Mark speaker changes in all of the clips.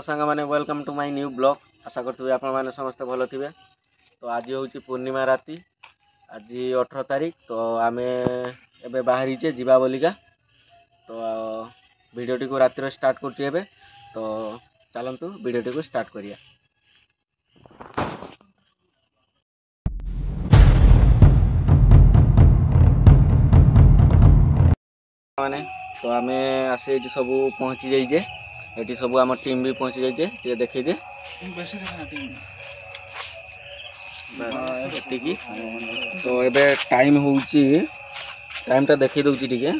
Speaker 1: सांग मैंने welcome to my new blog. आशा करते आप समस्ते भल थे। तो आज हूँ पूर्णिमा राति, आज 18 तारीख। तो आम ए बाहरीचे जीवा बोलिका। तो वीडियोटी को रातिर स्टार्ट कर। तो चलतु वीडियोटी को स्टार्ट करिया। माने तो आम आसे ये सब पहुँची जाइए। ये सब आम टीम भी पहुँची जाइए। देखिए तो एबे टाइम होउची टाइमटा देखी दूची टिके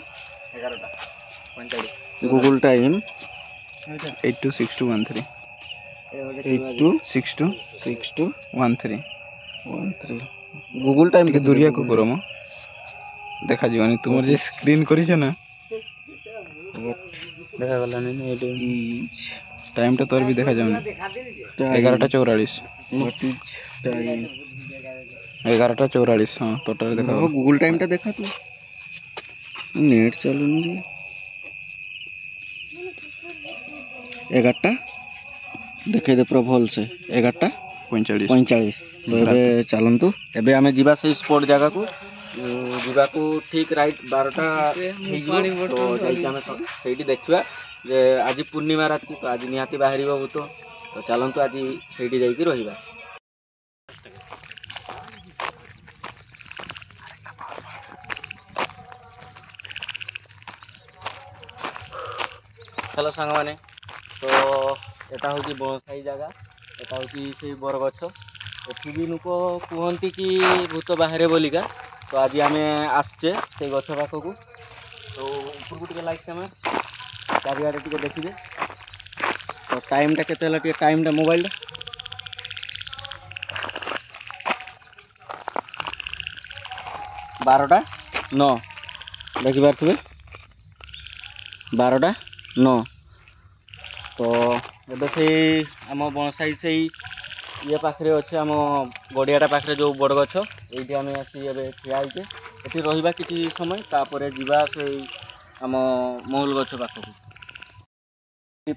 Speaker 1: 11:45 गूगल टाइम
Speaker 2: 826213 826213
Speaker 1: गूगल टाइम
Speaker 2: के दूरिया को करो म देखा जीवानी तुम जे स्क्रीन करी छ ना
Speaker 1: देखा गला नहीं
Speaker 2: टाइम टा तोर भी देखा जाउनी 11:44
Speaker 1: टाइम
Speaker 2: 11:44 हां टोटल देखा
Speaker 1: गूगल टाइम टा देखा तू नेट चालू नहीं 11टा देखे दे पूरा भल से 11:45 तो एबे चलंतु एबे आमे जीवा से स्पॉट जगह को जीवा को ठीक राइट 12टा तो जाई आमे सेठी देखिबा जे आज पूर्णिमा राति। तो आज निहाती बाहरी भूत। तो चलतु आज सेठी जाइकी रहिबा। हेलो सांग माने तो एटा हूँ bonsaई जगह। एटा हूँ से बरगछ। एठी भी लोक कहती कि भूत बाहर बोलिका। तो आज आम आसचे से गछ पाखक। तो ऊपर को टे लाइक आम चारिआडे टे देखिए। तो टाइमटा के टाइमटा मोबाइल 12:09 देखिपे 12:09। तो एबे से आम bonsaई से ये पाखे अच्छे आम गड़ियाटा पाखे जो बड़ गछ ये आम आसी ठिया होचे। ये रहा कि समय तापर जीवा से आम महुल गछ पाखक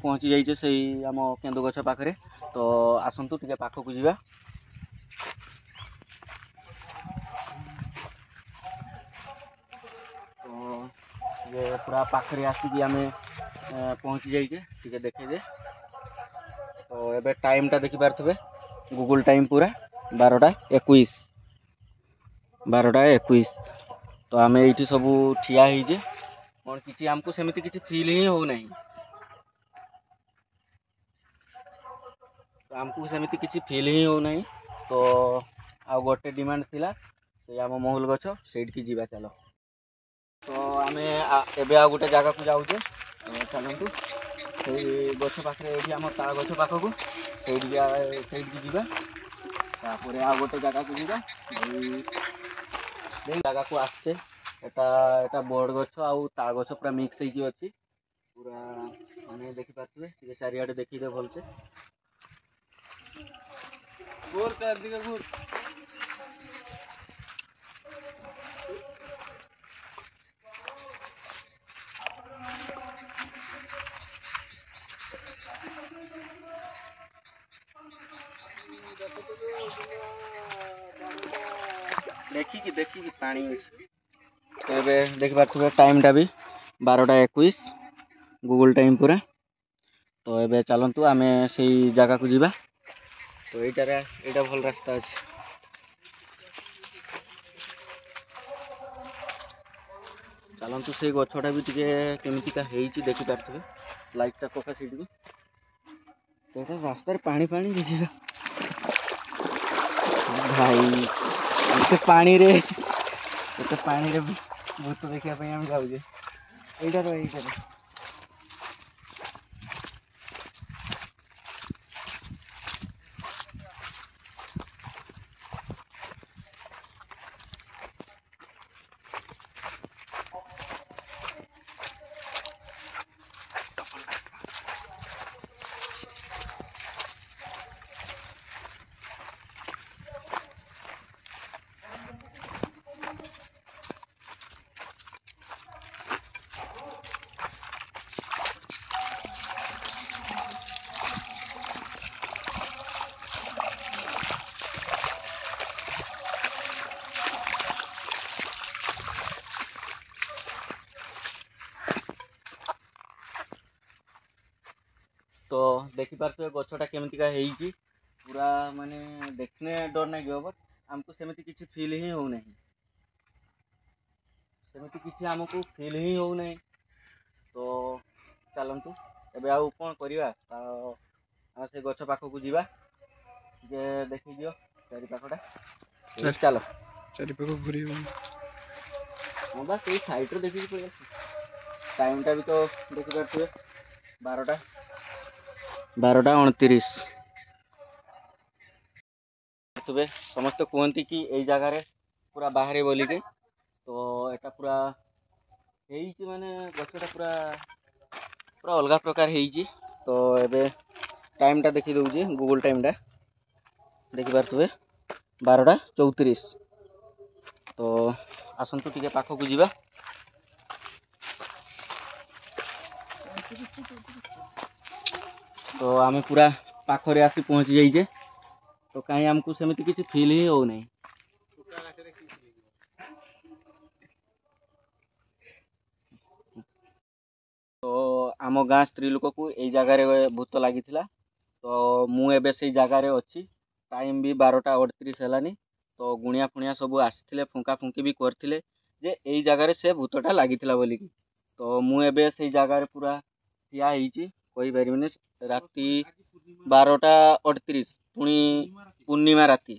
Speaker 1: पहुँची जाइए से आम केन्दु गछ पाखे। तो आसतु टे पाखक जावा। तो ये पूरा पाखे आसिक आम पहुँची जाइए टे देखे दे। तो एबे टाइमटा देखी पारे गूगल टाइम पूरा 12:21 12:21। तो आम ये सब ठिया होइजे कौन किसी आमको सेमती किसी फील ही हो नहीं। तो आमको सेमती किसी फील ही हो नहीं। तो आ गोटे डिमांड थिला से आम महुल गछ सेठी जीवा चलो। तो आम एबे आ गोटे जगह को जाऊे चलतु से गछ पाखे आम ताल गछ पाखक से जीवा। तापर आ गोटे जगह को जीवा जगह को आसचे एटा बड़ गछ आउ ताल गछ पूरा मिक्स होगी अच्छी पूरा मैंने देखी पारे चारिआडे देखिए भल से। देखी पानी तो देखी पारे टाइमटा भी 12:21 गूगल टाइम पूरा। तो ये चलतु आम से जगह को जीवा। तो यहाँ भल रास्ता अच्छे। चलतु से गछटा भी केमितिका हेची देखी पारे लाइटटा पका सीट को। तो रास्तार पानी पानी देखिए भाई पानी रे भूत देखा जाऊे यहाँ तो देखिपे गछटा केमतिका हेइची पूरा माने देखने डर नहीं गयो बट आमको सेमती किसी फील ही हो नहीं सेमती किसी आमको फील ही हो नहीं तो चलतु एबे आउ कौन करवा आम से गछ पाखक जीवा जे देखी दियो चारि पाखटा चलो
Speaker 2: चारि पाख घूरी
Speaker 1: हाँ बस ये साइड देखिए पड़े टाइमटा भी तो देखी पारे 12:29 थे समस्त कहते कि यही जगार पूरा बाहर बोलिके तो एटा पूरा माने गछटा पूरा पूरा अलग प्रकार है तो एबे टाइमटा देखी दूसरी गूगल टाइमटा देखी पारे 12:34 तो आसतु टे पाखक जीवा तो आम पूरा पाखरे आसी पहुँची जाइए तो कहीं आमको सेमती किसी फील ही हो नहीं तो आम गाँ स्त्री लोक को यही जगार भूत लगी तो मुझे से जगार अच्छी टाइम भी 12:38 है तो गुणिया फुणिया सब आसते फुंका फुंकी भी करते जे यही जगार से भूतटा लगी बोलिकी तो मुझे से जगार पूरा ठिया कही पारि राति 12:38 पुणी पूर्णिमा राति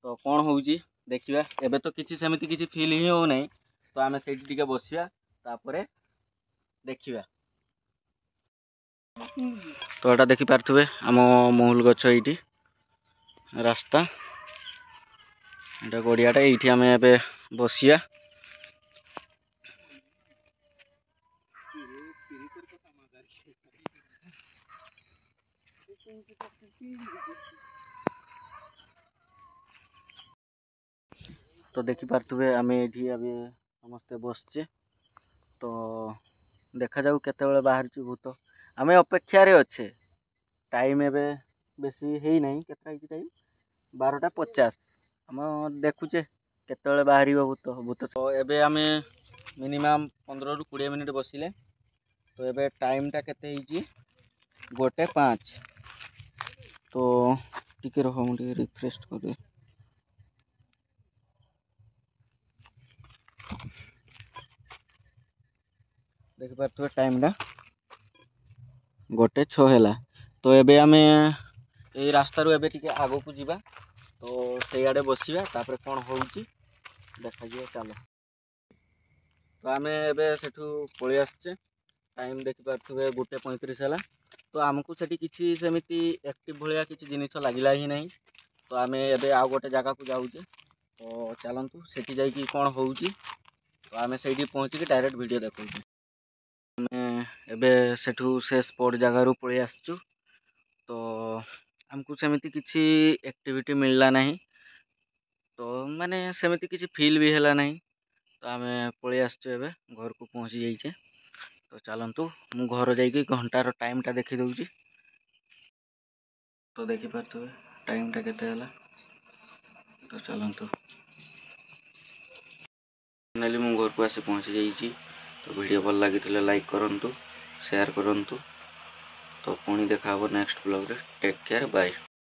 Speaker 1: तो कौन हो देखा एबे तो किसी सेमती किसी फील ही हो नहीं तो आम से बसिया तापर देखा तो एटा देखी पारे आम महुल गछ ये रास्ता एटा गड़ियाटा ये आम ए बसिया तो देखी पारे आम ये समस्ते बसचे तो देखा जाऊ केते बाहर भूत आम अपेक्षा अच्छे टाइम एबे बेसी है नहीं केतना टाइम 12:50 आम देखुचे केते बाहर भूत भूत तो एबे आम मिनिमम 15 ରୁ 20 मिनिट बसिले तो एबे टाइमटा केते 1:05 तो टिके रह मुझे रिफ्रेश कर देखी पारे टाइमटा 1:06 है तो एबे आम ये रास्तार एबे टिके आगो को जीवा तो से आड़े बसिया तापर कौन हो देखा चलो तो आम एबे सेठू पलि आसचे टाइम देखी पारे 1:35 है तो आमको सेठी किसी सेमिति एक्टिव भाया किसी जिनिस लगिला ही नहीं तो आम एबे आउ गोटे जगह को जाऊे तो चलतु सेठी जाइए कौन हो तो आम से पहुँचिकी डायरेक्ट वीडियो देखा आम एबे सेठू से स्पॉट जगार पलि आसचु तो आमको सेमती किसी एक्टिविटी मिलला नहीं तो माने सेमती किसी फील भी है नहीं तो आम पलि आसचु एबे घर को पहुँची जाइए तो चलतु मु घर जाइए घंटार टाइमटा देखी दूची तो देखी पारे टाइमटा केते तो चलतु फाइनली मु घर को आसी पहुँची जाइए तो वीडियो भल लगी लाइक करंतु शेयर करंतु तो पुणी देखा नेक्स्ट ब्लॉग रे टेक केयर बाय।